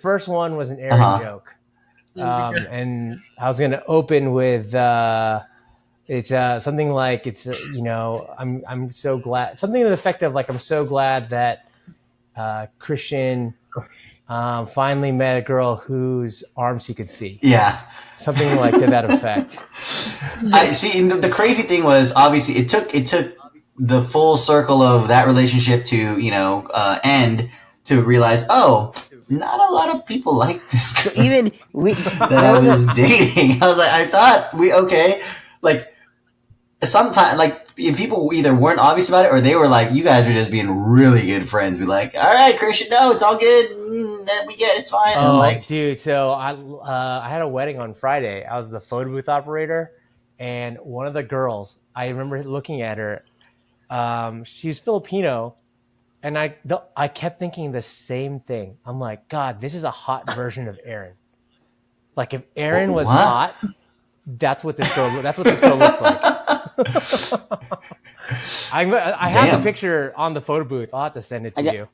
first one was an Aaron Uh-huh. joke, and I was gonna open with it's something like I'm so glad, something to the effect of like, I'm so glad that Christian finally met a girl whose arms he could see, Yeah. something like to that effect. I see. And the crazy thing was, obviously, it took the full circle of that relationship to end to realize, oh, not a lot of people like this So girl even that there I was was a dating. I was like, I thought we okay, like sometimes like if people either weren't obvious about it or they were like, you guys are just being really good friends. Be like, all right, Christian, no, it's all good. We get it, it's fine. And I'm Oh, like, dude! So I had a wedding on Friday. I was the photo booth operator, and one of the girls, I remember looking at her. She's Filipino, and I kept thinking the same thing. I'm like, God, this is a hot version of Aaron. Like, if Aaron was what? hot, that's what this girl looks like. I have the Damn. picture on the photo booth. I'll have to send it to you.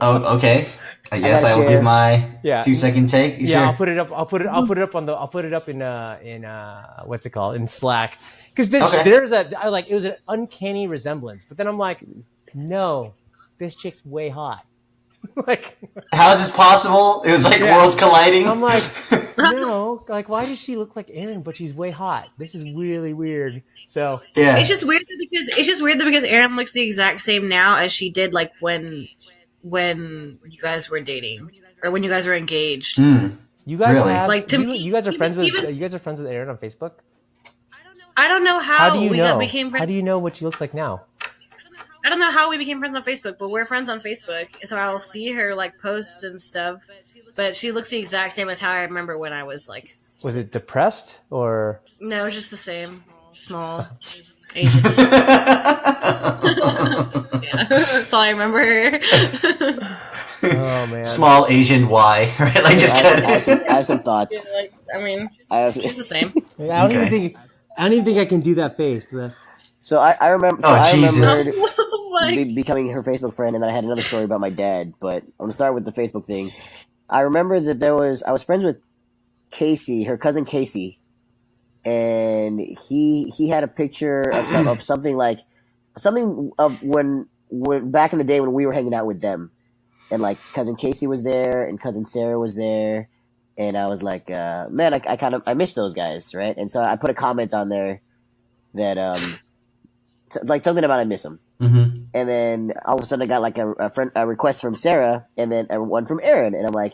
Oh, okay. I guess gotta I will share. give my Yeah. 2-second take. Yeah, Sure. I'll put it up. I'll put it up in what's it called, in Slack, because Okay. there's it was an uncanny resemblance. But then I'm like, no, this chick's way hot. Like, How is this possible? It was like Yeah. worlds colliding. I'm like, no, like, why does she look like Aaron, but she's way hot? This is really weird. So yeah. It's just weird because Aaron looks the exact same now as she did like when you guys were dating or when you guys were engaged. you guys Really? have Like, to you, me, you guys are friends with even- you guys are friends with Aaron on Facebook. I don't know How how, do you we know? became friends. How do you know what she looks like now? I don't know how we became friends on Facebook, but we're friends on Facebook. So I'll see her like posts and stuff. But she looks the exact same as how I remember when I was like. Was it depressed or? No, just the same. Small. Asian. Yeah, that's all I remember her. Oh man. Small Asian Y, right? Like just I have some thoughts. Like, I mean, I have, she's the same. I don't Okay. even think I can do that face. so I remember. Oh, I Jesus. remembered becoming her Facebook friend, and then I had another story about my dad. But I'm gonna start with the Facebook thing. I remember that I was friends with Casey, her cousin Casey, and he had a picture of something of when back in the day when we were hanging out with them, and like cousin Casey was there and cousin Sarah was there, and I was like, man, I miss those guys, right? And so I put a comment on there that like something about I miss them. Mm-hmm. And then all of a sudden I got like a request from Sarah and then one from Aaron. And I'm like,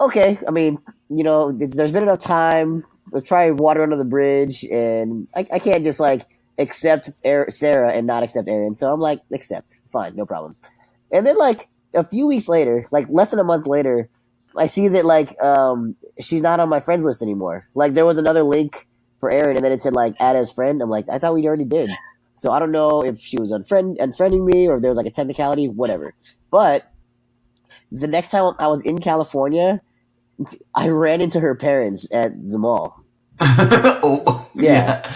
okay, I mean, there's been enough time. Let's try water under the bridge. And I can't just like accept Sarah and not accept Aaron. So I'm like, accept. Fine, no problem. And then like a few weeks later, like less than a month later, I see that like she's not on my friends list anymore. Like there was another link for Aaron and then it said like add as friend. I'm like, I thought we already did. So I don't know if she was unfriending me or if there was like a technicality, whatever. But the next time I was in California, I ran into her parents at the mall. Oh, Yeah.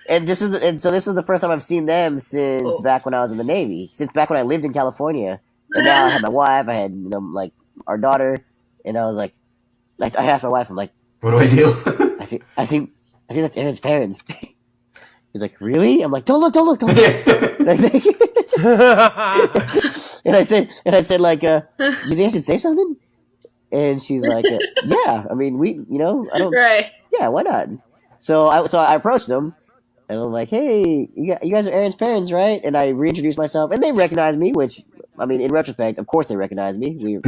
And so this is the first time I've seen them since back when I was in the Navy. Since back when I lived in California. And now I had my wife, I had like our daughter, and I was like I asked my wife, I'm like, what do I do? I think that's Aaron's parents. He's like, really? I'm like, don't look. And I said, like, you think I should say something? And she's like, yeah. I mean, I don't. Right. Yeah, why not? So I approached them, and I'm like, hey, you guys are Aaron's parents, right? And I reintroduced myself, and they recognized me, which, I mean, in retrospect, of course they recognized me.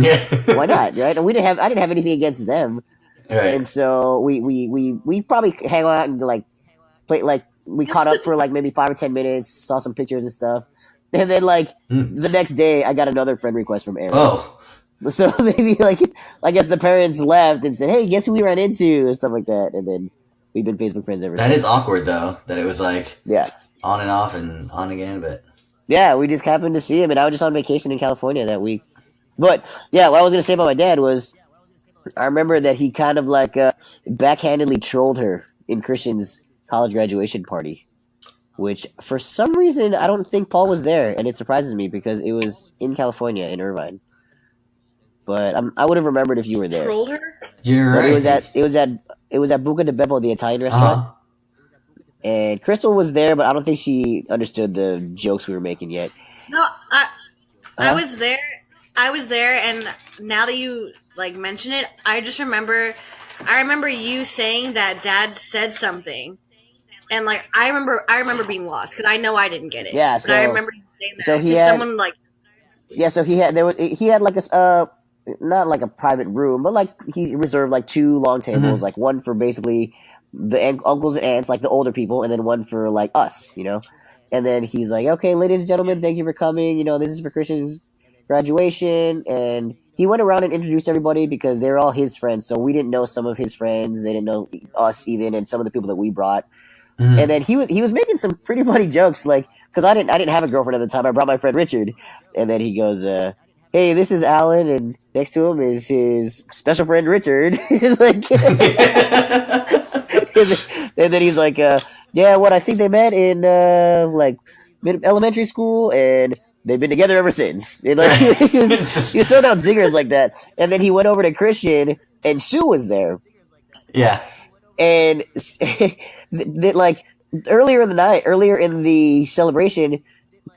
Why not, right? And I didn't have anything against them. Right. And so we probably hang out and like play, like we caught up for like maybe 5 or 10 minutes, saw some pictures and stuff, and then like the next day I got another friend request from Aaron. Oh, so maybe like I guess the parents left and said, hey, guess who we ran into and stuff like that, and then we've been Facebook friends ever since. that is awkward though. That it was like Yeah, on and off and on again, but yeah, we just happened to see him, and I was just on vacation in California that week. But yeah, what I was gonna say about my dad was, I remember that he kind of like backhandedly trolled her in Christian's college graduation party, which for some reason I don't think Paul was there, and it surprises me because it was in California in Irvine. but I would have remembered if you were there. Trolled her? You're But right. it was at Buca de Beppo, the Italian restaurant, Uh-huh. and Crystal was there, but I don't think she understood the jokes we were making yet. No, I Huh? was there. I was there, and now that you like mention it, I just remember. I remember you saying that Dad said something, and like I remember being lost because I know I didn't get it. Yeah, but so- I remember you saying that so he 'cause had- someone like Yeah, so he had like a not like a private room, but like he reserved like 2 long tables, like one for basically the uncles and aunts, like the older people, and then one for like us, you know. And then he's like, "Okay, ladies and gentlemen, thank you for coming. You know, this is for Christian's graduation." And he went around and introduced everybody because they're all his friends. So we didn't know some of his friends; they didn't know us even, and some of the people that we brought. Mhm. And then he was making some pretty funny jokes, like because I didn't have a girlfriend at the time. I brought my friend Richard, and then he goes, "Hey, this is Alan," and next to him is his special friend Richard. Like, and then he's like, "Yeah, what I think they met in like elementary school, and they've been together ever since." And, like, he was throwing out zingers like that. And then he went over to Christian, and Sue was there. Yeah. And like earlier in the celebration,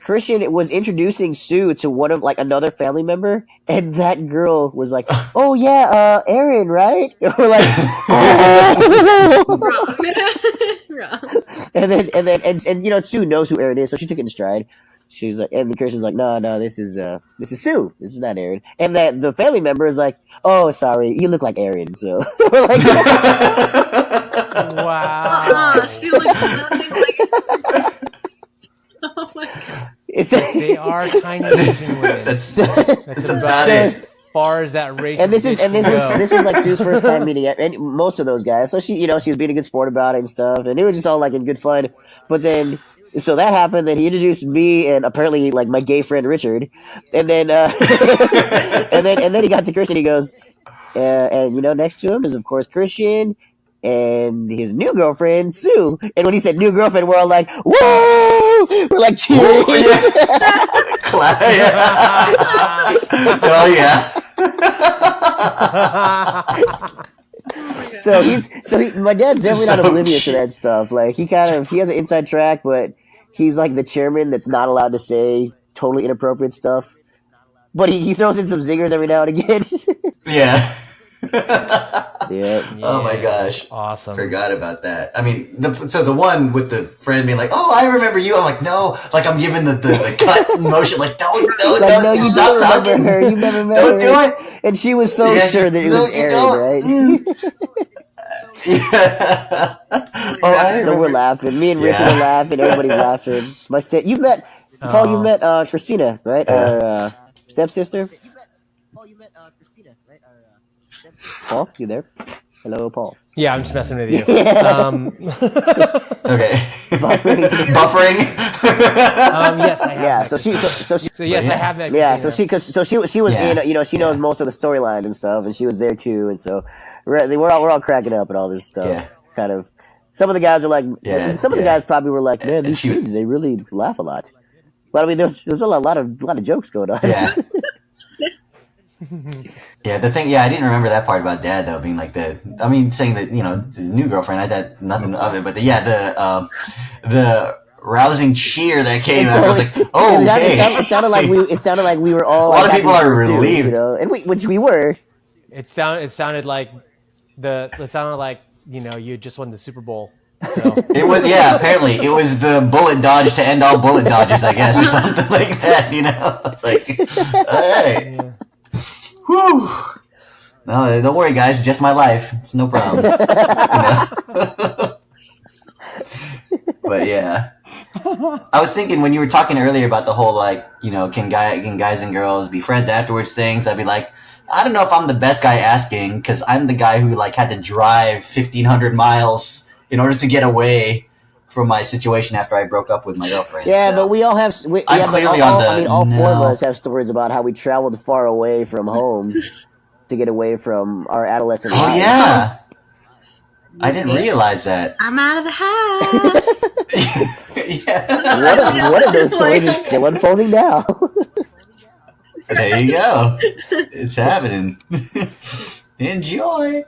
Christian was introducing Sue to one of like another family member, and that girl was like, "Oh yeah, Aaron, right?" And we're like, wrong. Wrong. and you know, Sue knows who Aaron is, so she took it in stride. She was like, and the Christian's like, "No, this is Sue. This is not Aaron." And that the family member is like, "Oh, sorry, you look like Aaron." So we're like, Wow. She looks nothing like. Oh my god. it's They are tiny Asian women. That's That's about about it. as far as that race. and this was goes. like Sue's first time meeting and most of those guys. So she was being a good sport about it and stuff, and it was just all like in good fun. But then, so that happened. Then he introduced me and apparently like my gay friend Richard, and then and then he got to Christian. He goes, and you know, next to him is of course Christian and his new girlfriend Sue. And when he said new girlfriend, we're all like, "Whoa!" We're like cheering. Oh yeah. My dad's definitely not So oblivious to cute. that stuff. Like he has an inside track, but he's like the chairman that's not allowed to say totally inappropriate stuff. But he throws in some zingers every now and again. Yeah. Yeah. Oh my gosh. Awesome. Forgot about that. I mean, the one with the friend being like, "Oh, I remember you." I'm like, "No," like I'm giving the cut motion, like, "Don't, Like, no, you stop don't talking. remember her. You never met Don't her. do it." And she was so Yeah, sure that it no, was you Aaron, don't. right? Yeah. Oh, I didn't So we're remember. laughing. Me and Richard Yeah. are laughing. Everybody's laughing. You've met Paul. Oh. You've met Christina, right? Our stepsister. Paul, you there? Hello, Paul. Yeah, I'm just messing with you. Yeah. Okay. Buffering. Buffering. Yes, I have. Yeah. met So she. So she. So yes, Yeah. I have that. Yeah. Christina. So she was Yeah. in. You know, she knows Yeah. most of the storylines and stuff, and she was there too. And so we're all cracking up at all this stuff. Yeah. Kind of. Some of the guys are like. Yeah, Some of the yeah. guys probably were like, "Man, And these she was- kids, they really laugh a lot." But I mean, there's a lot of jokes going on. Yeah. Yeah, the thing, I didn't remember that part about Dad though, being like saying that, you know, his new girlfriend, I thought nothing of it, but the rousing cheer that came out, I was like, oh, okay. It sounded like we were all. A lot like, of people happy are for Sue, relieved. you know, and which we were. It sounded like you know you just won the Super Bowl. So. It was, apparently, it was the bullet dodge to end all bullet dodges, I guess, or something like that, you know? It's like, all right. Yeah. Whew. No, don't worry, guys. It's just my life. It's no problem. You know? But yeah, I was thinking when you were talking earlier about the whole like, you know, can guys and girls be friends afterwards things. I'd be like, I don't know if I'm the best guy asking because I'm the guy who like had to drive 1,500 miles in order to get away from my situation after I broke up with my girlfriend. Yeah, so. but we all have. I'm clearly on the I mean, all four of no. us have stories about how we traveled far away from home to get away from our adolescent Oh lives. yeah, I didn't realize that. I'm out of the house. Yeah. One of those stories is still unfolding now. There you go. It's happening. Enjoy.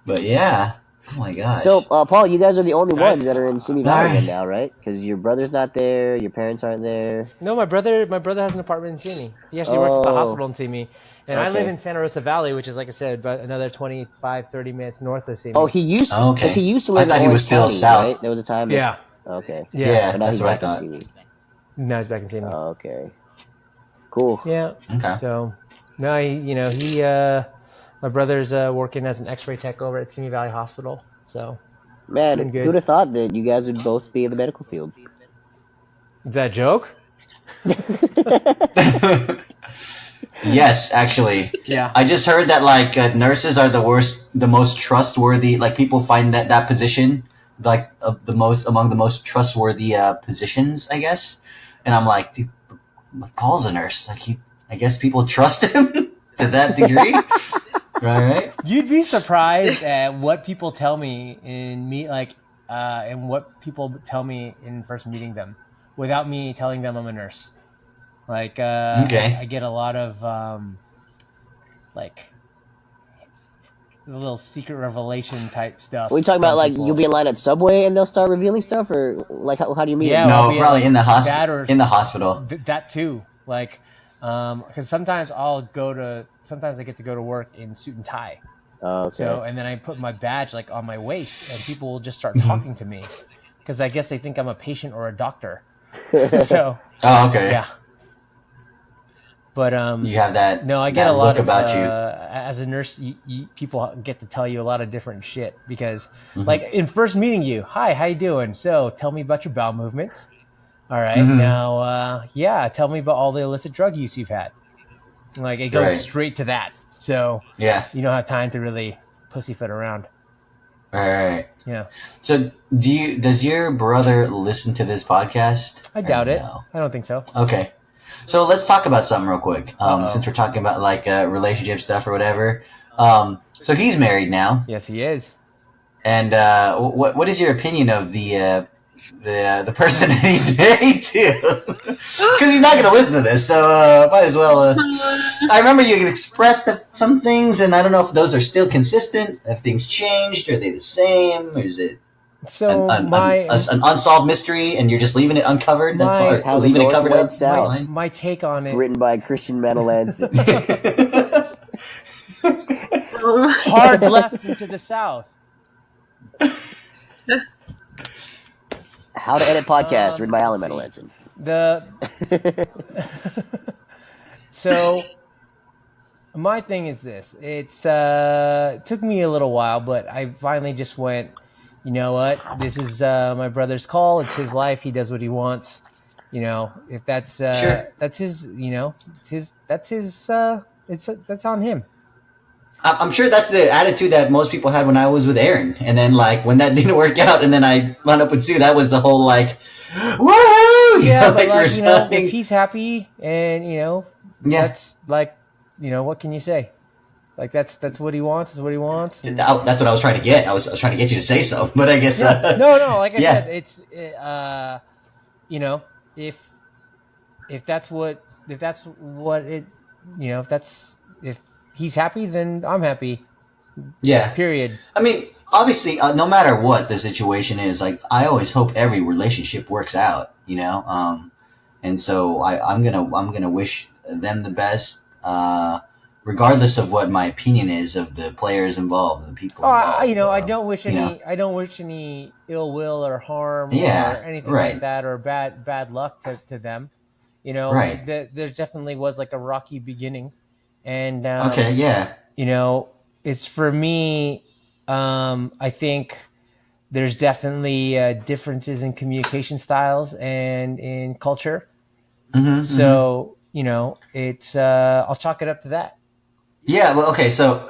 But yeah. Oh my gosh. So, Paul, you guys are the only Guys, ones that are in Simi Valley alright. right now, right? Because your brother's not there, your parents aren't there. No, my brother has an apartment in Simi. He actually works at the Oh. hospital in Simi. And I live Okay. in Santa Rosa Valley, which is, like I said, about another 25, 30 minutes north of Simi. Oh, he used Oh, okay. because he used to I live thought in he Orange was still County, south. right? There was a time. That, Yeah. okay. Yeah, But now that's he's what I back in thought. Simi. Now he's back in Simi. Oh, okay. Cool. Yeah. Okay. So, no, my brother's working as an X-ray tech over at Simi Valley Hospital. So, Man, Doing good. who'd have thought that you guys would both be in the medical field? is that a joke? Yes, actually. Yeah. I just heard that like nurses are the most trustworthy. Like people find that position like among the most trustworthy positions, I guess. And I'm like, dude, Paul's a nurse. Like I guess people trust him to that degree, right? You'd be surprised at what people tell me and what people tell me in first meeting them, without me telling them I'm a nurse. Like, Okay. I get a lot of like a little secret revelation type stuff. Are we talking about from like people. you'll be in line at Subway and they'll start revealing stuff, or like how do you mean? Yeah, No, well, probably in the that hospital. or- In the hospital. That too, like, because sometimes I get to go to work in suit and tie. Oh, okay. So, and then I put my badge like on my waist, and people will just start Mhm. talking to me because I guess they think I'm a patient or a doctor. So, Oh, okay. yeah. But You have that. no, I get that a lot look of about you. as a nurse. People get to tell you a lot of different shit because, Mhm. like, in first meeting you, hi, how you doing? So, tell me about your bowel movements. All right, Mhm. now, tell me about all the illicit drug use you've had. Like, it goes Right. straight to that. So Yeah. you don't have time to really pussyfoot around. All right. Yeah, So, does your brother listen to this podcast? I doubt Or it. no? I don't think so. Okay. So let's talk about something real quick. Uh-oh. Since we're talking about like relationship stuff or whatever. So he's married now, Yes, he is. and what is your opinion of the person that he's married to? Because he's not going to listen to this, so might as well. I remember you expressed some things, and I don't know if those are still consistent. If things changed, are they the same, or is it So an unsolved mystery, and you're just leaving it uncovered? That's My- why How the leaving it North covered went up. south. my take on it. Written by Christian Metalanson. Hard left into the south. How to Edit Podcast, written by Alan let's Metalanson. The so my thing is this. It's took me a little while, but I finally just went. You know what? This is my brother's call. It's his life. He does what he wants. You know, if that's Sure. that's his. You know, that's on him. I'm sure that's the attitude that most people had when I was with Aaron. And then, like, when that didn't work out and then I wound up with Sue, that was the whole, like, woohoo! Yeah, but like you were like, you know, saying. if he's happy and, you know, Yeah. that's like, you know, what can you say? Like, that's what he wants, is what he wants. and- That's what I was trying to get. I was trying to get you to say so, but I guess... no, like I Yeah. said, it's, you know, if that's what it, you know, if he's happy, then I'm happy, Yeah. period. I mean, obviously, no matter what the situation is, like, I always hope every relationship works out, you know? And so I'm gonna wish them the best, regardless of what my opinion is of the players involved, the people Oh, involved. I don't wish you know. I don't wish any ill will or harm Yeah, or anything right. like that, or bad luck to them. You know, Right. There definitely was like a rocky beginning, and Okay, yeah. you know, it's for me. I think there's definitely differences in communication styles and in culture. Mm-hmm, So you know, it's I'll chalk it up to that. Yeah, well, okay, so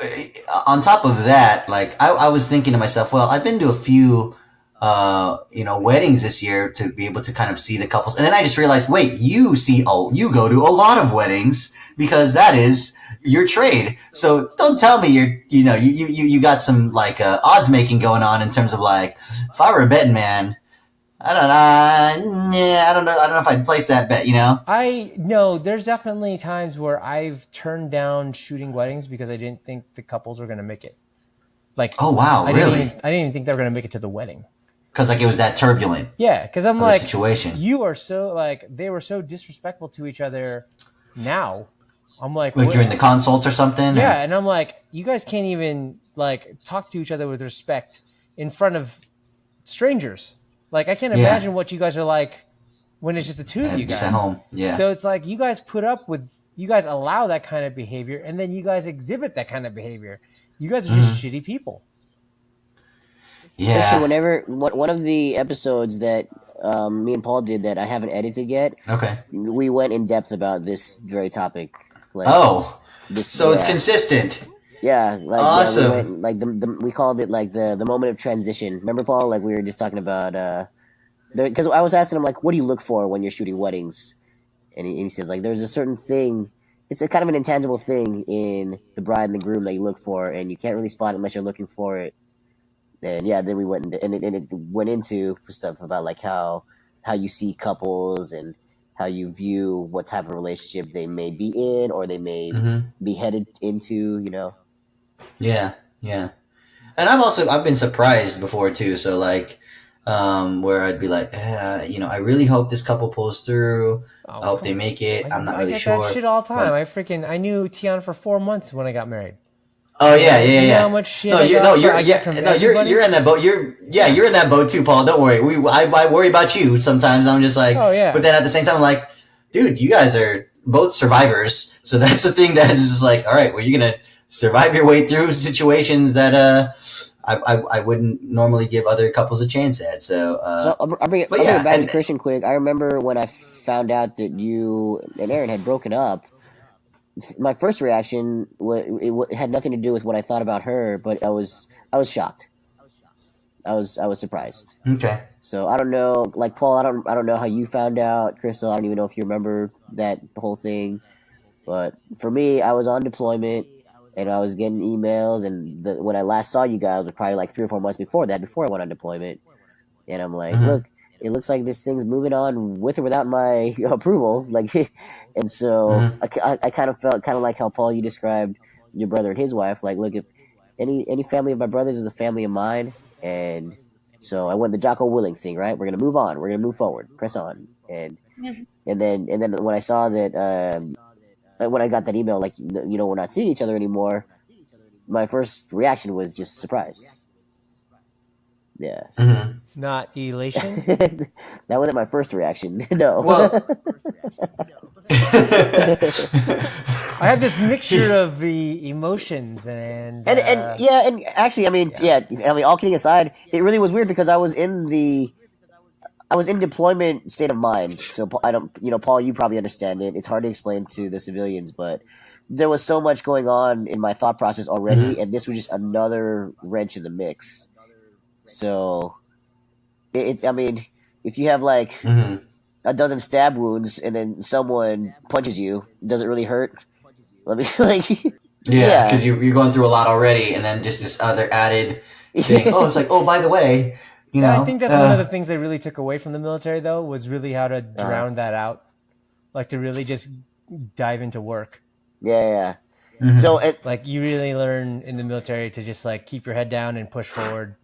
on top of that, like, I was thinking to myself, well, I've been to a few, weddings this year to be able to kind of see the couples. And then I just realized, wait, you go to a lot of weddings because that is your trade. So don't tell me you got some, like, odds making going on in terms of, like, if I were a betting man, I don't know. Yeah, I don't know. I don't know if I'd place that bet. You know. I no, there's definitely times where I've turned down shooting weddings because I didn't think the couples were gonna make it. Like, Oh wow, I really? didn't even think they were gonna make it to the wedding. Because like it was that turbulent Yeah, because I'm of a like, situation. you are so like they were so disrespectful to each other. Now, I'm like, Like what- during the consults or something. yeah, Or? and I'm like, you guys can't even like talk to each other with respect in front of strangers. Like, I can't Yeah. imagine what you guys are like when it's just the two of you Just guys. at home. Yeah. So it's like you guys allow that kind of behavior, and then you guys exhibit that kind of behavior. You guys are just shitty people. Yeah. Actually, whenever one of the episodes that me and Paul did that I haven't edited yet, Okay. we went in depth about this very topic. Like, Oh, this, so it's yeah. consistent. Yeah, like Awesome. yeah, we went, like we called it like the moment of transition. Remember, Paul? Like we were just talking about because I was asking him like, what do you look for when you're shooting weddings? And he says like, there's a certain thing. It's a kind of an intangible thing in the bride and the groom that you look for, and you can't really spot it unless you're looking for it. And yeah, then we went into, and it went into stuff about like how you see couples and how you view what type of relationship they may be in or they may be headed into. You know. Yeah, yeah. And I've been surprised before too. So like, where I'd be like, I really hope this couple pulls through. I hope they make it. I'm not really I get sure. that shit all the time. but- I knew Tiana for 4 months when I got married. Oh yeah, You know yeah. how much shit No, I you're got I get from everybody? you're in that boat. You're in that boat too, Paul. Don't worry. I worry about you sometimes. I'm just like, Oh, yeah. But then at the same time, I'm like, dude, you guys are both survivors. So that's the thing that is just like, all right, well, you're gonna survive your way through situations that I wouldn't normally give other couples a chance at. So, So I'll bring it back to Christian quick. I remember when I found out that you and Aaron had broken up. My first reaction it had nothing to do with what I thought about her, but I was shocked. I was surprised. okay. So I don't know, like Paul, I don't know how you found out. Crystal, I don't even know if you remember that whole thing. But for me, I was on deployment and I was getting emails, and when I last saw you guys was probably like 3 or 4 months before that, before I went on deployment. And I'm like, look, it looks like this thing's moving on with or without my approval. Like, and so I kind of felt kind of like how Paul, you described your brother and his wife. Like, look, if any family of my brothers is a family of mine, and so I went the Jocko Willing thing, right? We're gonna move on. We're gonna move forward. Press on. And then when I saw that, when I got that email, like, we're not seeing each other anymore, my first reaction was just surprise. Yeah. So. Not elation. That wasn't my first reaction. No. Well, I had this mixture of the emotions and and actually, I mean, all kidding aside, it really was weird because I was in deployment state of mind. So Paul, you probably understand it. It's hard to explain to the civilians, but there was so much going on in my thought process already, and this was just another wrench in the mix. So, I mean, if you have like a dozen stab wounds and then someone punches you, does it really hurt? Let me yeah, because you're going through a lot already, and then just this other added thing. Oh, it's like, oh, by the way, I think that's one of the things I really took away from the military, though, was really how to drown that out, like to really just dive into work. Yeah. So like you really learn in the military to just like keep your head down and push forward.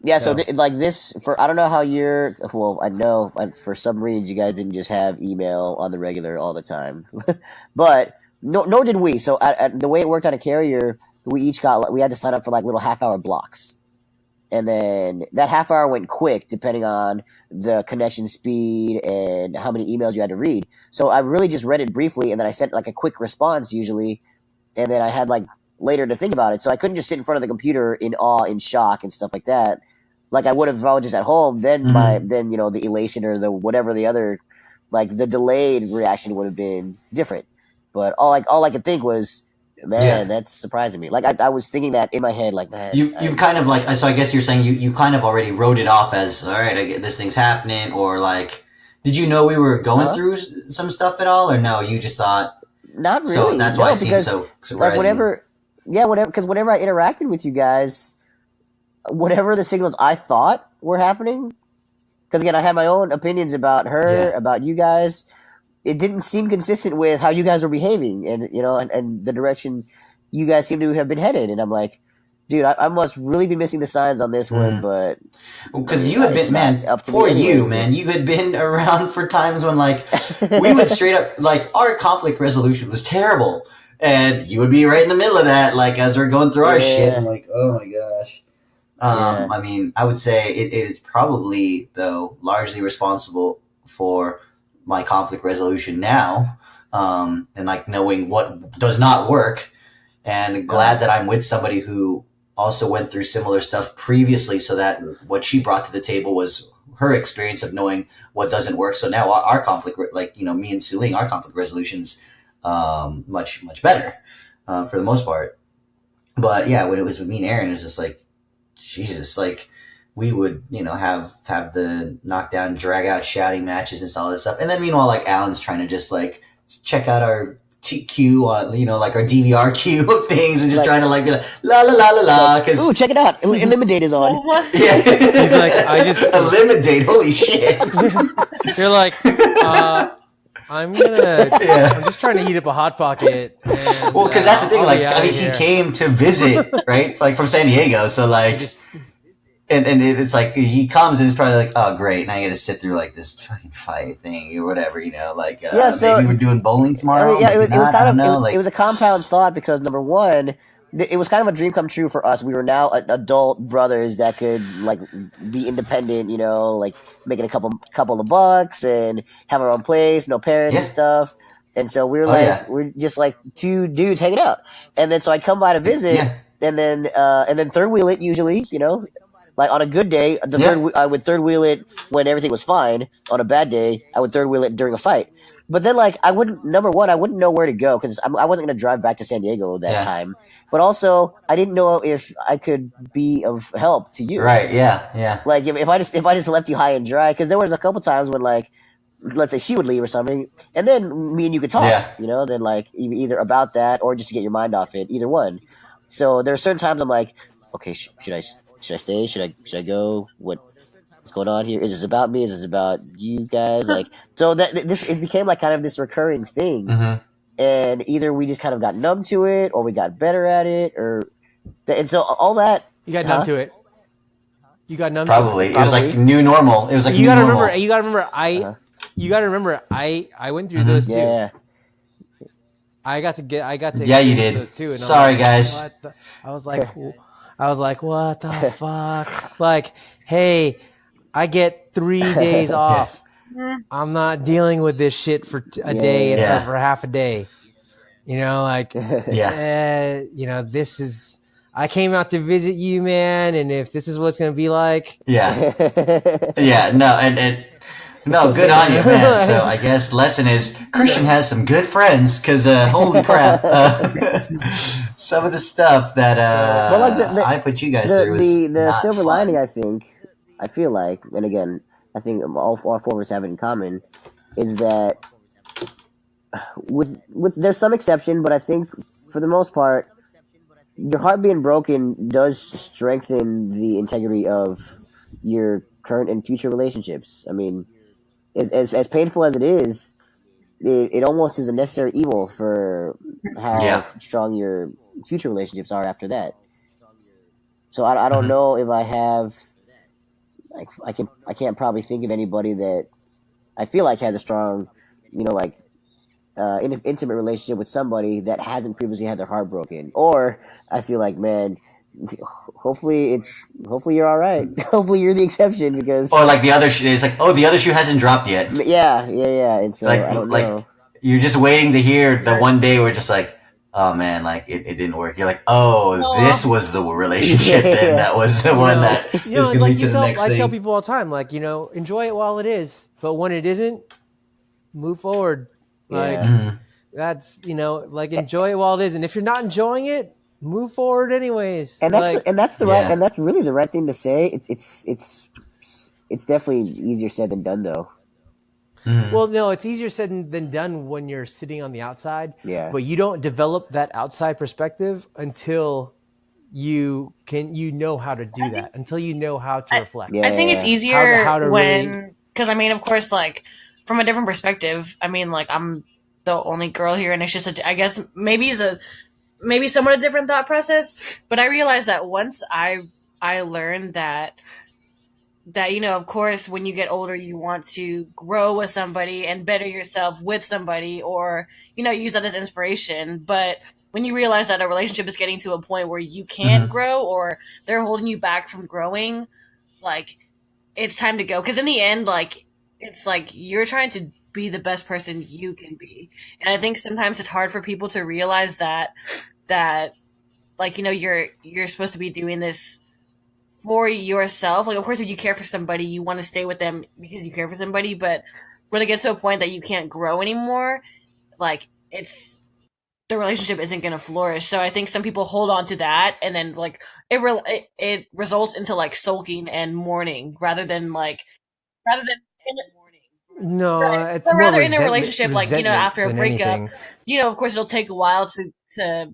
Yeah, so this I don't know how I know for submarines you guys didn't just have email on the regular all the time, but nor did we. So the way it worked on a carrier, we had to sign up for like little half-hour blocks, and then that half hour went quick depending on the connection speed and how many emails you had to read. So I really just read it briefly, and then I sent like a quick response usually, and then I had like later to think about it. So I couldn't just sit in front of the computer in awe, in shock, and stuff like that. Like I would have if I was just at home. Then the elation or the whatever the other, like the delayed reaction would have been different. But all I could think was, man, that's surprising me. Like I was thinking that in my head, like, man, you've kind of like, so I guess you're saying you kind of already wrote it off as, all right, this thing's happening, or like, did you know we were going through some stuff at all, or no? You just thought not really. So that's why it seems so surprising. Like because whenever I interacted with you guys, whatever the signals I thought were happening Because again, I had my own opinions about her, Yeah. about you guys. It didn't seem consistent with how you guys were behaving, and and the direction you guys seem to have been headed. And I'm like, dude, I must really be missing the signs on this one. But Because you had it's been, not man, up to me poor anyway, you, so- man. You had been around for times when, like, we would straight up, like, our conflict resolution was terrible. And you would be right in the middle of that, like, as we're going through our shit. I'm like, oh my gosh. Yeah. I mean, I would say it is probably, though, largely responsible for my conflict resolution now, and like knowing what does not work, and glad that I'm with somebody who also went through similar stuff previously, so that what she brought to the table was her experience of knowing what doesn't work. So now our conflict, like, you know, me and Suling, our conflict resolution's much better for the most part. But yeah, when it was with me and Aaron, it was just like, Jesus, like, we would, you know, have the knockdown, drag out shouting matches and all that stuff. And then meanwhile, like, Alan's trying to just, like, check out our queue on, you know, like our DVR queue of things, and just Like- trying to, like, be like, la la la la la, because Ooh, check it out! Eliminate is on. What? yeah, He's like, I just- eliminate. Holy shit! You're like, I'm Yeah. just trying to heat up a hot pocket. And, Well, because that's the thing. I'll Like, be I outta mean, he here. came to visit, right? Like from San Diego, so like. Just- And it's like he comes and it's probably like, oh great, now I got to sit through like this fucking fight thing or whatever, you know, like Yeah, so- maybe we're doing bowling tomorrow. Yeah, it maybe was not, kind I of don't know, it was a compound thought, because number one, it was kind of a dream come true for us. We were now adult brothers that could, like, be independent, you know, like making a couple of bucks and have our own place, no parents and Yeah. stuff. And so we were Oh, like, yeah. we're just like two dudes hanging out. And then so I'd come by to visit, Yeah. and then third wheel it usually, you know. Like on a good day, Yeah. I would third wheel it when everything was fine. On a bad day, I would third wheel it during a fight. But then, like, I wouldn't know where to go, because I wasn't going to drive back to San Diego that Yeah. time. But also, I didn't know if I could be of help to you. Right? Yeah. Like, if I just left you high and dry, because there was a couple times when, like, let's say she would leave or something, and then me and you could talk. Yeah. You know, then like either about that or just to get your mind off it. Either one. So there are certain times I'm like, okay, should I stay? Should I go? What's going on here? Is this about me? Is this about you guys? Like, so that it became like kind of this recurring thing, Mm-hmm. and either we just kind of got numb to it, or we got better at it, and so all that. You got numb Huh? to it. You got numb. Probably. To It was like new normal. It was like it. You new gotta normal. remember. You gotta remember. Uh-huh. You gotta remember. I went through Mhm. those too. Yeah. I got to. Yeah, you experience did. those too, and I'm Sorry, like, guys. what the- I was like, what the fuck? Like, hey, I get 3 days off. I'm not dealing with this shit for a day Yeah. and for half a day. You know, like, Yeah. you know, this is. I came out to visit you, man, and if this is what it's gonna be like, Yeah. Yeah. No, and no, good on you, man. So I guess lesson is Christian has some good friends, because holy crap, some of the stuff that Well, like I put you guys through was the not silver fun. lining, I feel like, and again, I think all four of us have it in common, is that with there's some exception, but I think for the most part, your heart being broken does strengthen the integrity of your current and future relationships. I mean, as painful as it is, it almost is a necessary evil for how Yeah. strong your future relationships are after that. So I don't Mhm. know if I have, like, I can't probably think of anybody that I feel like has a strong, you know, like intimate relationship with somebody that hasn't previously had their heart broken. Or I feel like, man, hopefully you're all right. Hopefully you're the exception, because Or like the other shoe, it's like, oh, the other shoe hasn't dropped yet. yeah. And so Like- I don't like- know. You're just waiting to hear the one day where it's just like, oh man, like it didn't work. You're like, oh, Aw. this was the relationship then. Yeah. That was the one that is you know, going to like lead to the next I tell thing. people all the time, like, you know, enjoy it while it is, but when it isn't, move forward. Like, Yeah. Mhm. that's, you know, like, enjoy it while it is, and if you're not enjoying it, move forward anyways. And that's like, and that's really the right thing to say. It's definitely easier said than done, though. Mhm. well, no, it's easier said than done when you're sitting on the outside, Yeah. but you don't develop that outside perspective until you know how to do that until you know how to reflect. Yeah. I think it's easier How to when, because I mean, of course, like from a different perspective. I mean, like I'm the only girl here, and it's just I guess maybe somewhat a different thought process. But I realized that once I learned that of course, when you get older, you want to grow with somebody and better yourself with somebody, or use that as inspiration. But when you realize that a relationship is getting to a point where you can't grow, or they're holding you back from growing, like it's time to go. Because in the end, like it's like you're trying to be the best person you can be, and I think sometimes it's hard for people to realize that like you're supposed to be doing this for yourself. Like, of course, if you care for somebody, you want to stay with them because you care for somebody. But when it gets to a point that you can't grow anymore, like the relationship isn't going to flourish. So I think some people hold on to that, and then like it results into like sulking and mourning rather than in No, right. it's But more rather in a relationship, like resentment after a than breakup, anything. of course it'll take a while to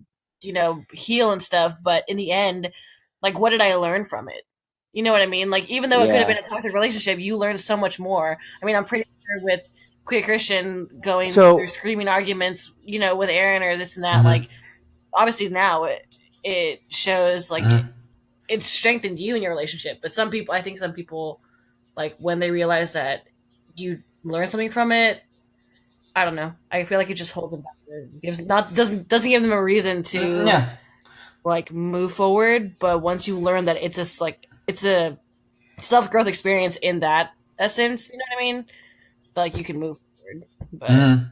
heal and stuff. But in the end, like, what did I learn from it? You know what I mean? Like, even though it could have Yeah. been a toxic relationship, you learned so much more. I mean, I'm pretty sure with Queer Christian going So- through screaming arguments, with Aaron or this and that, Mhm. like, obviously now it shows, like, Mhm. it strengthened you in your relationship. But I think some people, like, when they realize that you learn something from it, I don't know. I feel like it just holds them back. It doesn't give them a reason to Yeah. like move forward. But once you learn that it's a self-growth experience in that essence, you know what I mean? Like you can move forward. But Mhm.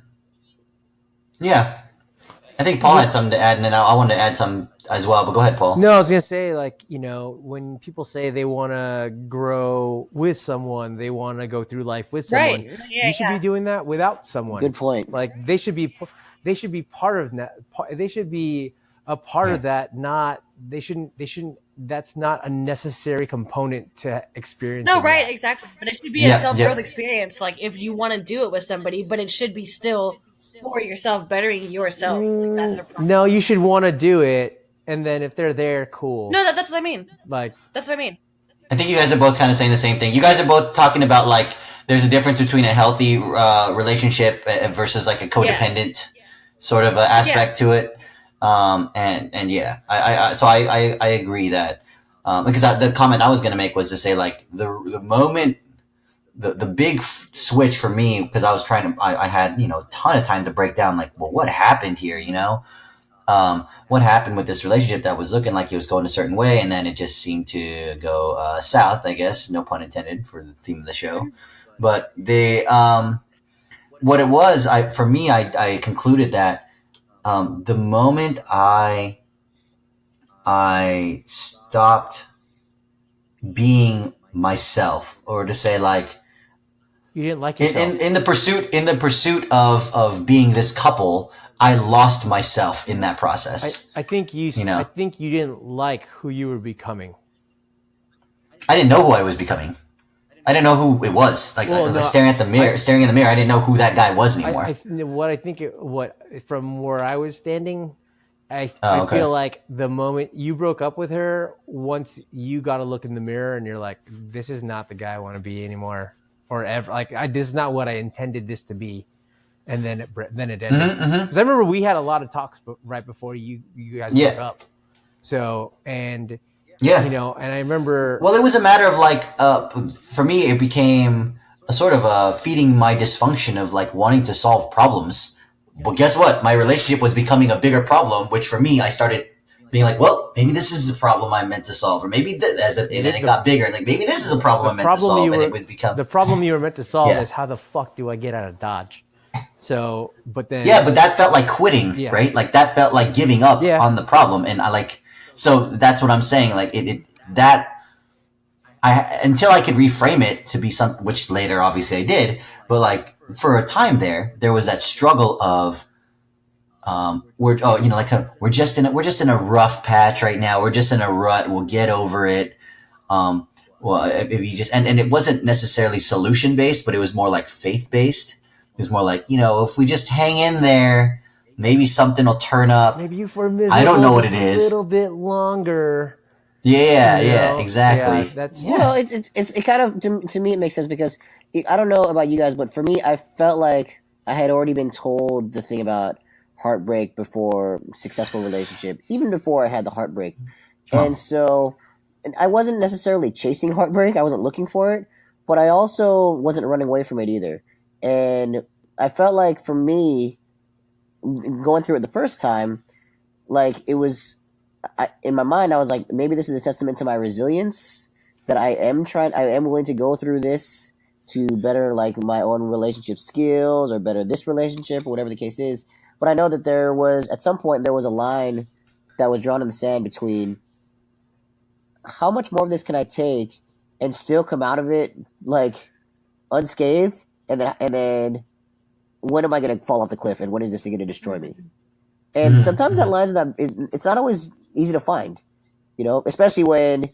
Yeah. I think Paul had something to add, and then I wanted to add some as well. But go ahead, Paul. No, I was gonna say, like, when people say they want to grow with someone, they want to go through life with someone. right. Yeah, You should be doing that without someone. Good point. Like they should be part of that. They should be a part of that. Not they shouldn't. That's not a necessary component to experience. No, right, exactly. But it should be Yeah, a self-growth yeah. experience. Like if you want to do it with somebody, but it should be still for yourself, bettering yourself. Like, that's the problem. No, you should want to do it, and then if they're there, cool. No, that's what I mean. Like That's what I mean. I think you guys are both kind of saying the same thing. You guys are both talking about like there's a difference between a healthy relationship versus like a codependent sort of aspect to it. And yeah, I agree that because the comment I was going to make was to say like the moment the big switch for me, because I was I had a ton of time to break down like, well, what happened here, what happened with this relationship that was looking like it was going a certain way, and then it just seemed to go south, I guess, no pun intended for the theme of the show. But what it was, for me, I concluded that the moment I stopped being myself, or to say like, you didn't like yourself. in the pursuit of being this couple, I lost myself in that process. I think I think you didn't like who you were becoming. I didn't know who I was becoming. I didn't know who it was. Like, staring in the mirror, I didn't know who that guy was anymore. From where I was standing, I okay. feel like the moment you broke up with her, once you got to look in the mirror and you're like, this is not the guy I want to be anymore, or ever. Like, this is not what I intended this to be. And then it ended. Because I remember we had a lot of talks right before you guys broke up. So, and yeah, and I remember. Well, it was a matter of like, for me, it became a sort of feeding my dysfunction of like wanting to solve problems. But guess what? My relationship was becoming a bigger problem, which for me, I started being like, well, maybe this is a problem I'm meant to solve, or maybe and then it got bigger, and like maybe this is a problem I'm meant to solve, and it was the problem you were meant to solve is how the fuck do I get out of Dodge? So, but then but that felt like quitting, right? Like that felt like giving up on the problem, and so that's what I'm saying. Like until I could reframe it to be something, which later obviously I did, but like for a time there was that struggle of we're just in a rough patch right now. We're just in a rut. We'll get over it. Well, if you just and it wasn't necessarily solution based, but it was more like faith based. It was more like, if we just hang in there, maybe something will turn up. Maybe you were miserable I don't know what just it a is. little bit longer. Yeah, You yeah, know? exactly. Yeah, that's Well, it kind of to me it makes sense because I don't know about you guys, but for me, I felt like I had already been told the thing about heartbreak before successful relationship, even before I had the heartbreak, Huh. and so and I wasn't necessarily chasing heartbreak. I wasn't looking for it, but I also wasn't running away from it either. And I felt like for me, going through it the first time, like it was in my mind, I was like, maybe this is a testament to my resilience that I am willing to go through this to better like my own relationship skills or better this relationship or whatever the case is. But I know that at some point there was a line that was drawn in the sand between how much more of this can I take and still come out of it like unscathed, and then when am I going to fall off the cliff and when is this thing going to destroy me? And sometimes that line's not. It's not always easy to find, especially when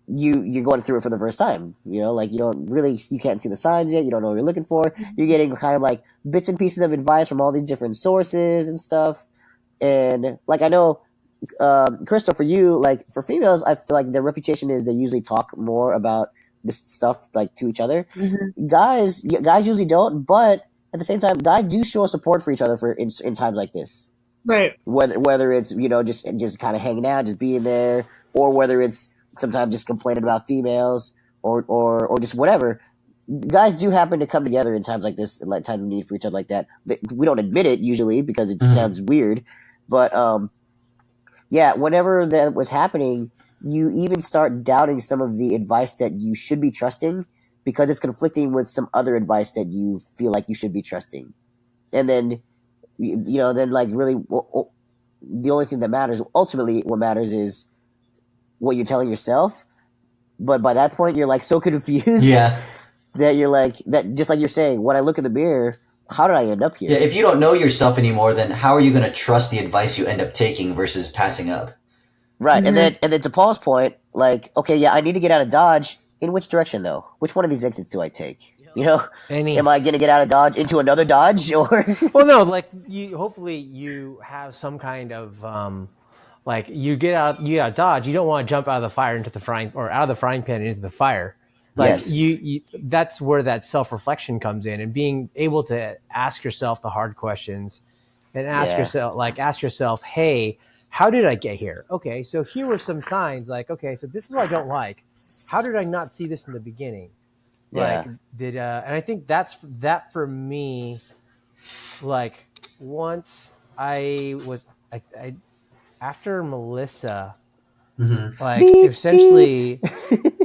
you're going through it for the first time. Like you can't see the signs yet. You don't know what you're looking for. You're getting kind of like bits and pieces of advice from all these different sources and stuff. And like I know, Crystal, for you, like for females, I feel like their reputation is they usually talk more about this stuff like to each other. Mm-hmm. Guys usually don't, but at the same time, guys do show support for each other in times like this. Right. Whether it's just kind of hanging out, just being there, or whether it's sometimes just complaining about females or just whatever. Guys do happen to come together in times like this, like times of need for each other like that. We don't admit it usually because it just sounds weird, but yeah, whenever that was happening, you even start doubting some of the advice that you should be trusting because it's conflicting with some other advice that you feel like you should be trusting, and then then like really the only thing that matters, ultimately what matters is what you're telling yourself. But by that point you're like so confused Yeah. that you're like that, just like you're saying, when I look in the mirror, how did I end up here? Yeah, if you don't know yourself anymore, then how are you going to trust the advice you end up taking versus passing up? Right. Mhm. And then to Paul's point, like, okay, yeah, I need to get out of Dodge. In which direction though? Which one of these exits do I take? Am I gonna get out of Dodge into another Dodge or Well, no, like hopefully you have some kind of like you get out Dodge. You don't want to jump out of the fire into the frying or out of the frying pan into the fire. Like Yes. you that's where that self-reflection comes in, and being able to ask yourself the hard questions and ask yourself, hey, how did I get here? Okay, so here were some signs. Like, okay, so this is what I don't like. How did I not see this in the beginning? Like, and I think that for me, like once I after Melissa, like essentially,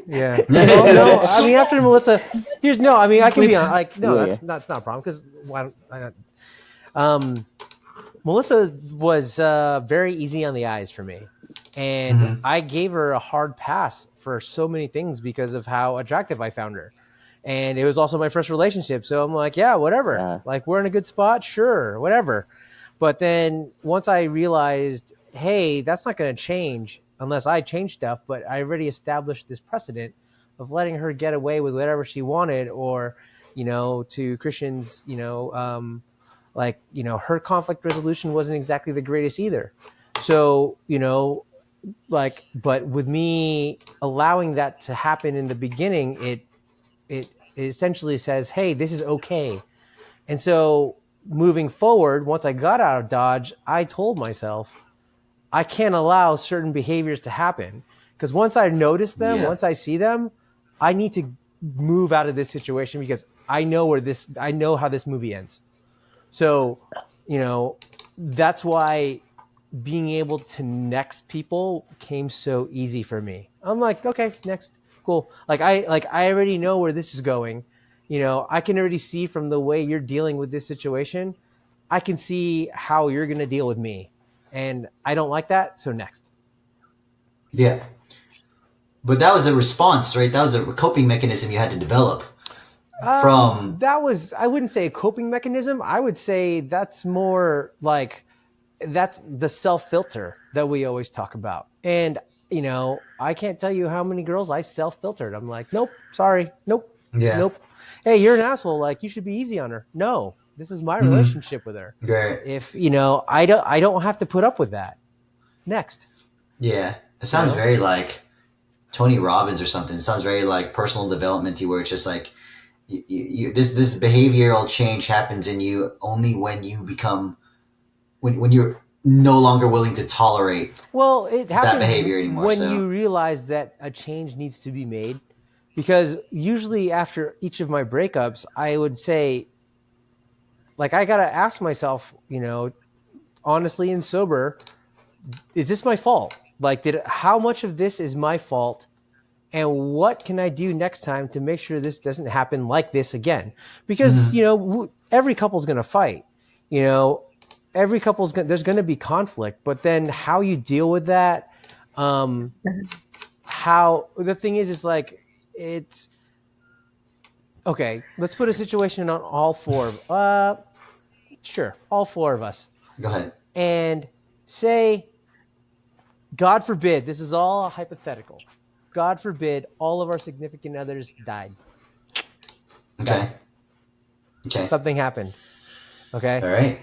yeah. Well, no, I mean after Melissa, I mean I can be on like no, Yeah. that's not a problem because why don't Melissa was very easy on the eyes for me, and I gave her a hard pass for so many things because of how attractive I found her. And it was also my first relationship, so I'm like, yeah, whatever. Like we're in a good spot, sure, whatever. But then once I realized, hey, that's not going to change unless I change stuff. But I already established this precedent of letting her get away with whatever she wanted, or to Christian's, her conflict resolution wasn't exactly the greatest either. So but with me allowing that to happen in the beginning, it essentially says, hey, this is okay. And so moving forward, once I got out of Dodge, I told myself I can't allow certain behaviors to happen, because once I notice them, once I see them, I need to move out of this situation because I know how this movie ends. So that's why being able to next people came so easy for me. I'm like, okay, next, cool. Like I already know where this is going. I can already see from the way you're dealing with this situation, I can see how you're going to deal with me. And I don't like that, so next. Yeah. But that was a response, right? That was a coping mechanism you had to develop. That was, I wouldn't say a coping mechanism. I would say that's more like, that's the self-filter that we always talk about. And, I can't tell you how many girls I self-filtered. I'm like, nope, sorry, nope, Yeah. nope. Hey, you're an asshole. Like, you should be easy on her. No, This is my Mhm. relationship with her. Right. If I don't have to put up with that. Next. Yeah. It sounds very like Tony Robbins or something. It sounds very like personal development-y, where it's just like this behavioral change happens in you only when you become when you're no longer willing to tolerate. Well, it happens behavior anymore, when so. you realize that a change needs to be made. Because usually after each of my breakups, I would say, like, I gotta ask myself, honestly and sober, is this my fault? Like, how much of this is my fault? And what can I do next time to make sure this doesn't happen like this again? Because, every couple's going to fight. Every couple's there's going to be conflict. But then how you deal with that, the thing is like, it's, okay, let's put a situation on all four. Sure, all four of us. Go ahead. And say, God forbid, this is all hypothetical. God forbid, all of our significant others died. Okay. Okay. Something happened. Okay. All right.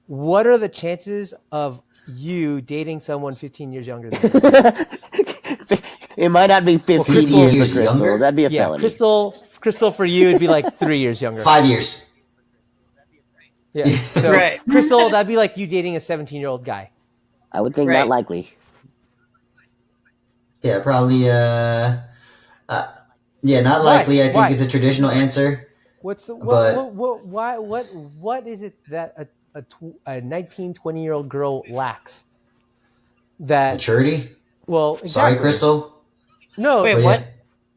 What are the chances of you dating someone 15 years younger than you? It might not be 15 Crystal years years for Crystal. younger? That'd be a Yeah, felony. Crystal for you, it'd be like 3 years younger. 5 years. Yeah. So, Right. Crystal, that'd be like you dating a 17-year-old guy. I would think Right. not likely. Yeah, probably. Yeah, not Why? likely. I think Why? is a traditional answer. What's the But- what is it that a 19, 20-year-old girl lacks? That Maturity. well, Sorry, exactly. Crystal. No, Wait, But what? yeah.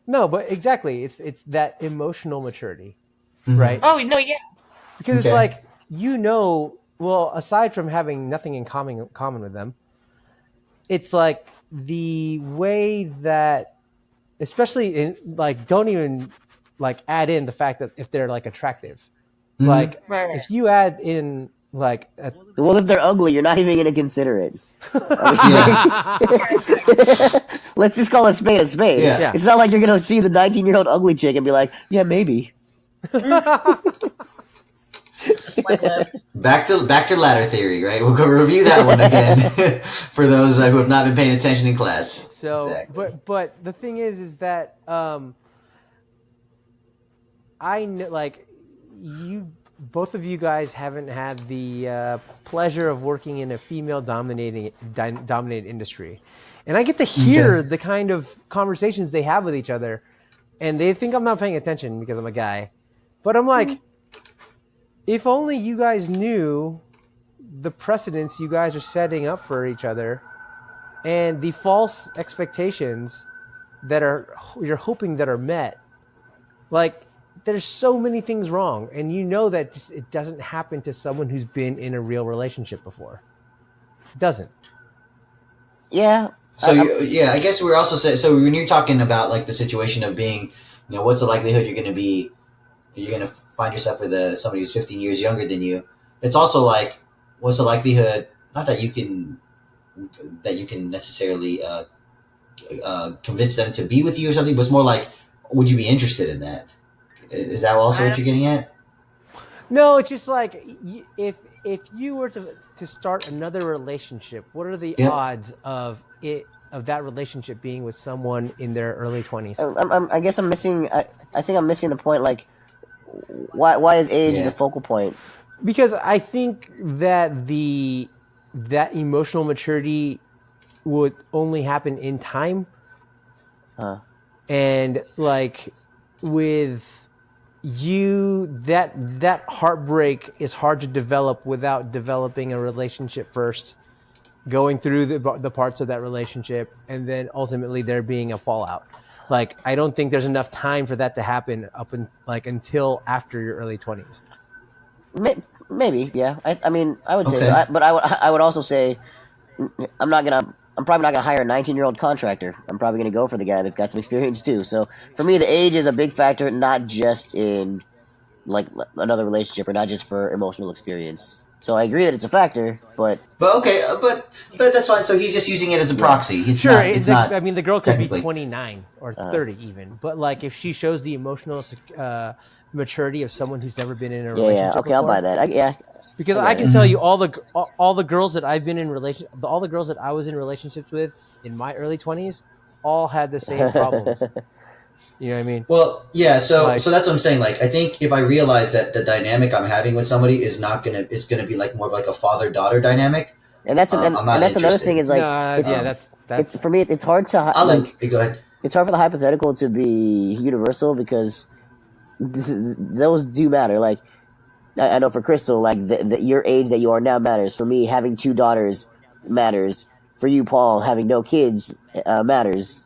no, but exactly, it's that emotional maturity, Mhm. right? Oh no, yeah. Because Okay. it's like well, aside from having nothing in common with them, it's like the way that, especially in like, don't even like add in the fact that if they're like attractive, Mhm. like Right. if you add in like Well, if they're ugly, you're not even going to consider it. Let's just call a spade a spade. Yeah. Yeah. It's not like you're going to see the 19-year-old ugly chick and be like, yeah, maybe. Swipe left. Back to ladder theory, right? We'll go review that one again for those who have not been paying attention in class. So, Exactly. but the thing is that I know, like, both of you guys haven't had the pleasure of working in a female dominated industry, and I get to hear Okay. the kind of conversations they have with each other, and they think I'm not paying attention because I'm a guy, but I'm like, if only you guys knew the precedents you guys are setting up for each other, and the false expectations that you're hoping that are met. Like, there's so many things wrong, and that it doesn't happen to someone who's been in a real relationship before. It doesn't. Yeah. So I guess we're also saying, so when you're talking about like the situation of being, what's the likelihood you're going to find yourself with somebody who's 15 years younger than you? It's also like, what's the likelihood? Not that you can necessarily convince them to be with you or something, but it's more like, would you be interested in that? Is that also what you're getting at? No, it's just like, if you were to start another relationship, what are the Yep. odds of that relationship being with someone in their early 20s? I guess I'm missing. I think I'm missing the point. Like, why is age Yeah. the focal point? Because I think that that emotional maturity would only happen in time. Huh. And like with you, that heartbreak is hard to develop without developing a relationship first, going through the parts of that relationship, and then ultimately there being a fallout. Like, I don't think there's enough time for that to happen until after your early 20s. Maybe, yeah. I mean, I would say Okay. so. But I would also say I'm probably not gonna hire a 19-year-old contractor. I'm probably gonna go for the guy that's got some experience too. So for me, the age is a big factor, not just in like another relationship or not just for emotional experience. So I agree that it's a factor, but But okay, but that's fine. So he's just using it as a proxy. It's Sure, not, it's not. I mean, the girl could be technically. 29 or 30 even, but like if she shows the emotional maturity of someone who's never been in a Yeah, relationship. yeah. Okay, I'll before. buy that. Yeah. Because I I get can it. tell you all the girls that I've been in all the girls that I was in relationships with in my early 20s all had the same problems. You know what I mean? Well, yeah. So Like- so that's what I'm saying. Like, I think if I realize that the dynamic I'm having with somebody is not gonna, it's gonna be like more of like a father-daughter dynamic. And that's I'm not that's another interested. thing is like nah, it's, yeah, that's it's for me. It's hard to I'll like. go ahead. It's hard for the hypothetical to be universal because those do matter. Like I know for Crystal, like your age that you are now matters. For me, having 2 daughters matters. For you, Paul, having no kids matters,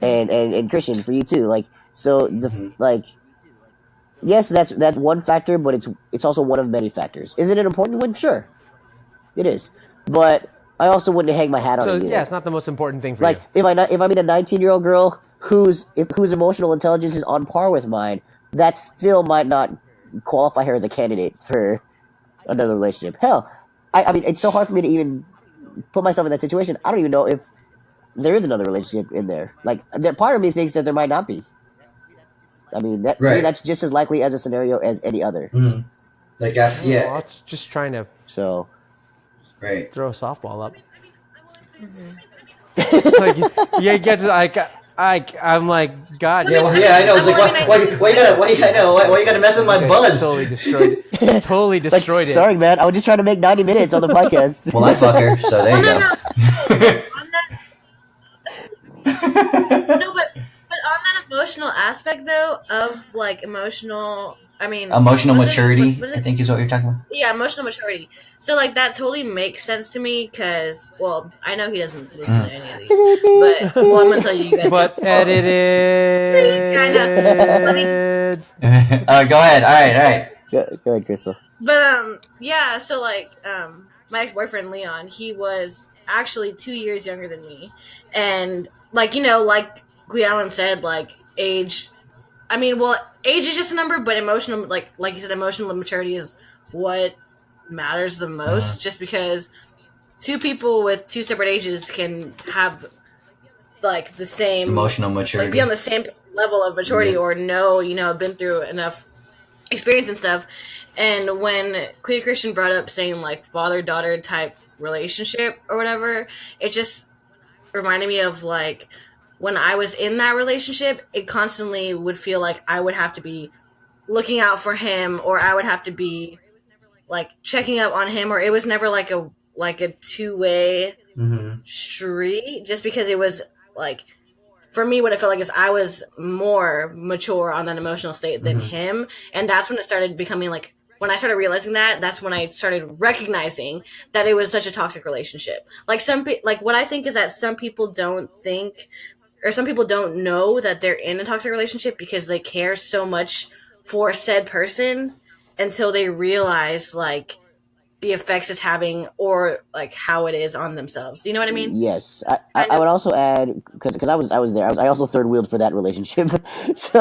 and Christian for you too. Like so, like yes, that's one factor, but it's also one of many factors. Is it an important one? Sure, it is. But I also wouldn't hang my hat on so it either. yeah, it's not the most important thing for Like you. if I meet a 19-year-old girl whose emotional intelligence is on par with mine, that still might not qualify her as a candidate for another relationship. Hell, I mean, it's so hard for me to even put myself in that situation. I don't even know if there is another relationship in there. Like, part of me thinks that there might not be. I mean, to me, Right. that's just as likely as a scenario as any other. Mhm. Like, Well, yeah, I'm just trying to So, right. throw a softball up. Mhm. Like you get to I'm like God. Yeah, well, yeah, I know. It's like, why you gotta mess with my Okay, buzz? Totally destroyed. Totally like, destroyed it. sorry, man, I was just trying to make 90 minutes on the podcast. Well, I fuck her, so there you Well, go. No, but on that emotional aspect though of like emotional, I mean, Emotional was it- maturity, was I it- think, is what you're talking about. Yeah, emotional maturity. So like that totally makes sense to me because, well, I know he doesn't listen to any of these, but well, I'm gonna tell you, guys. But edited. Go ahead. All right. Go ahead, Crystal. But yeah, so like my ex-boyfriend Leon, he was actually 2 years younger than me, and like like Guialan said, like age. I mean, well, age is just a number, but emotional, like you said, emotional maturity is what matters the most. Just because 2 people with 2 separate ages can have like the same Emotional like maturity. be on the same level of maturity Yeah. or been through enough experience and stuff. And when Queen Christian brought up saying like father-daughter type relationship or whatever, it just reminded me of like when I was in that relationship, it constantly would feel like I would have to be looking out for him, or I would have to be like checking up on him, or it was never like a two-way Mhm. street, just because it was like, for me, what it felt like is I was more mature on that emotional state than Mhm. him. And that's when it started becoming like, when I started realizing that's when I started recognizing that it was such a toxic relationship. Like what I think is that some people don't think, or some people don't know that they're in a toxic relationship because they care so much for said person until they realize like the effects it's having, or like how it is on themselves. You know what I mean? Yes, I would also add because I was there. I also third wheeled for that relationship, so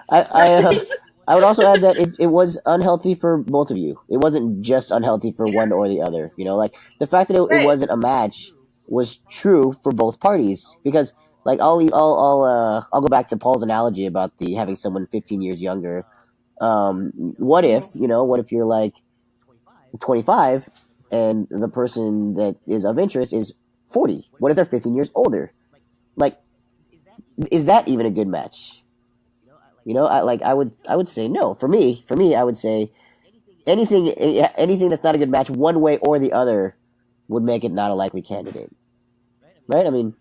I would also add that it was unhealthy for both of you. It wasn't just unhealthy for one or the other. Like the fact that it Right. wasn't a match was true for both parties because like I'll go back to Paul's analogy about the having someone 15 years younger. What if you're like 25 and the person that is of interest is 40? What if they're 15 years older? Like, is that even a good match? I would say no. For me, I would say anything that's not a good match one way or the other would make it not a likely candidate. Right? I mean,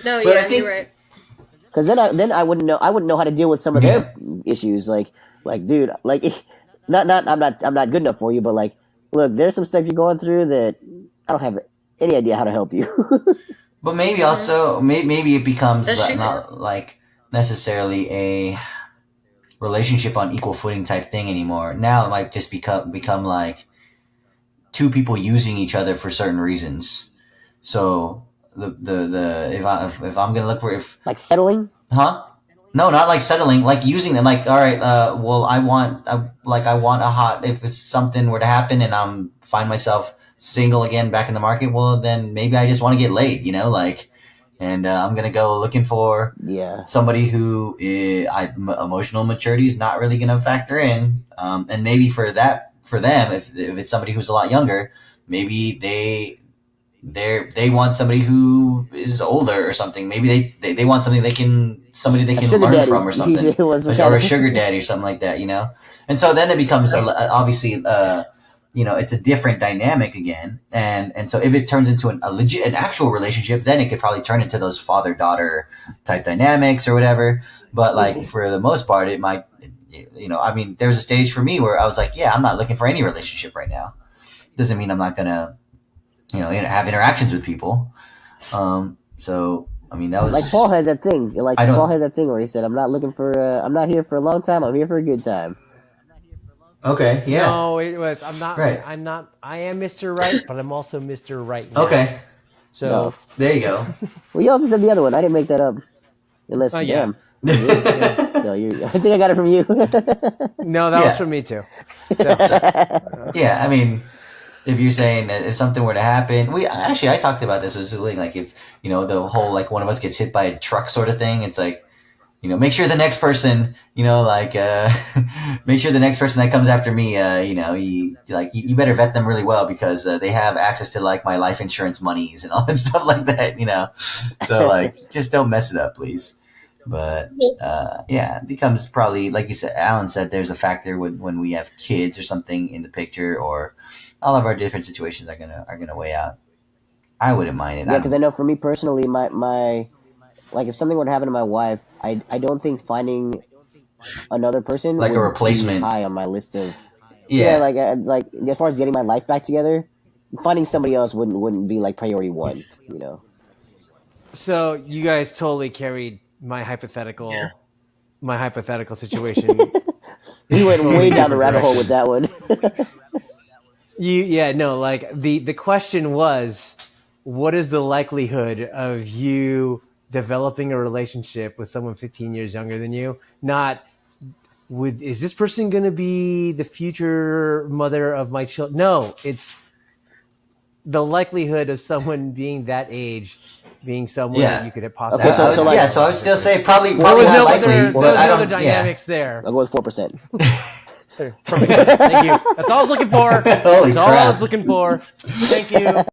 No, But I yeah, think- you're right. because then I wouldn't know how to deal with some of their issues. Like, dude, like, I'm not good enough for you, but like, look, there's some stuff you're going through that I don't have any idea how to help you. But maybe also, maybe it becomes That's true. not like necessarily a relationship on equal footing type thing anymore. Now it might just become like 2 people using each other for certain reasons. So if I'm gonna look for Like settling. No, not like settling, like using them. Like, all right, well, I want a hot. If it's something were to happen and find myself single again, back in the market, well, then maybe I just want to get laid. Like, and I'm gonna go looking for Yeah. somebody who emotional maturity is not really gonna factor in, and maybe for them, if it's somebody who's a lot younger, maybe they want somebody who is older or something. Maybe they want something somebody they can sugar learn daddy. from or something, or a sugar daddy or something like that, And so then it becomes obviously, it's a different dynamic again. And so if it turns into an actual relationship, then it could probably turn into those father-daughter type dynamics or whatever. But like for the most part, it might, there was a stage for me where I was like, yeah, I'm not looking for any relationship right now. Doesn't mean I'm not gonna, have interactions with people. So I mean, that was like Paul has that thing. Paul has that thing where he said, I'm not here for a long time. I'm here for a good time. Okay, yeah. No, it was. I'm not. Right. I'm not. I am Mr. Right, but I'm also Mr. Right now. Okay. So No. There you go. Well, you also said the other one. I didn't make that up. Unless, yeah. damn. No, I think I got it from you. No, that was from me too. Yeah, I mean, if you're saying that if something were to happen, I talked about this with Zuling, like if, the whole, like one of us gets hit by a truck sort of thing, it's like, make sure the next person, make sure the next person that comes after me, you better vet them really well because they have access to like my life insurance monies and all that stuff like that, So like, just don't mess it up, please. But it becomes probably, like you said, Alan said, there's a factor when we have kids or something in the picture, or all of our different situations are gonna weigh out. I wouldn't mind it. Yeah, because I know for me personally, my like if something were to happen to my wife, I don't think finding another person like a replacement be high on my list of like as far as getting my life back together, finding somebody else wouldn't be like priority one. So you guys totally carried my hypothetical situation. We went way down the rabbit hole with that one. The question was, what is the likelihood of you developing a relationship with someone 15 years younger than you? Not, is this person going to be the future mother of my children? No, it's the likelihood of someone being that age being someone that you could have possibly. Okay, so I would still say probably not likely, but I don't. Other dynamics there. I'll go with 4%. Thank you. That's all I was looking for. Holy That's all I crap. was looking for. Thank you.